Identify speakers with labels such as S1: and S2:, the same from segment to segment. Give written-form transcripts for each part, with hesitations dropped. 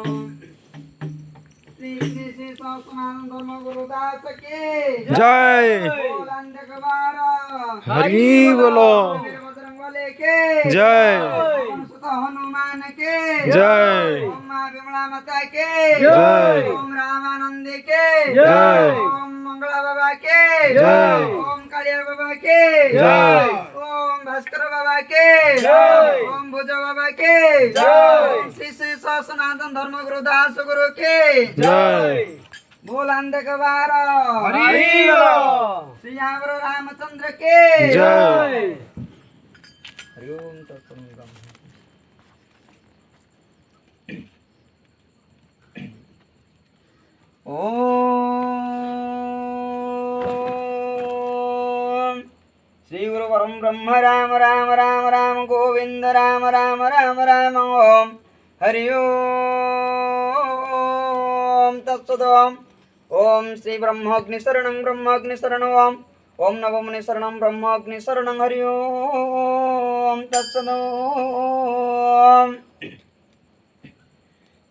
S1: श्री श्री श्री सनातन धर्म गुरुदास की
S2: जय। हरि बोलो।
S1: बजरंगबली के
S2: जय।
S1: हनुमान के
S2: जय।
S1: ओम मां विमला माता के
S2: जय।
S1: ओम रामानंद के
S2: जय।
S1: ओम मंगला बाबा के
S2: जय।
S1: ओम कालिया बाबा के
S2: जय।
S1: ओम भास्कर बाबा के
S2: जय।
S1: ओम भुज बाबा के
S2: जय।
S1: श्री श्री सनातन धर्म गुरुदास गुरु के
S2: जय।
S1: बोल अंधक बार
S2: हरि बोलो।
S1: श्री रामचंद्र के
S2: जय।
S1: हरि ओम तत्सत। ओम श्री गुरु परम ब्रह्म राम राम राम राम गोविंद राम राम राम राम ओम हरि ओम तत्सत। ओम श्री ब्रह्माग्नि शरणं ब्रह्माग्नि शरणं ओम नवमुनि शरणं ब्रह्माग्नि शरणं हरि ओम तत्सत।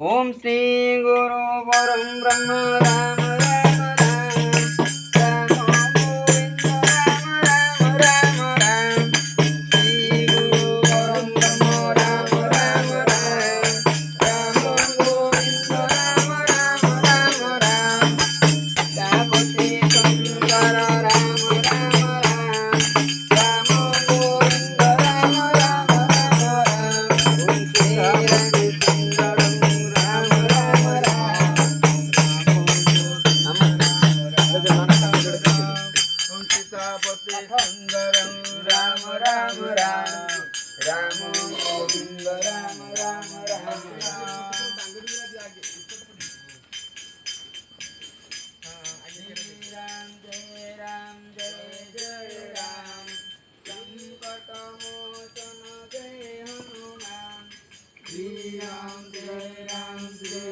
S1: ओम श्री गुरु परम ब्रह्म राम राम राम राम गोविंद राम राम राम राम श्री गुरु परम ब्रह्म राम राम राम राम गोविंद राम राम राम राम जागति सुंदर राम राम राम राम गोविंद राम राम राम राम ओम श्री राम सुंदरम राम राम राम ओम सीतापति सुंदरम राम राम राम राम गोविंद राम राम राम राम राम जय जय राम संकट मोचन जय हनुमान श्री राम जय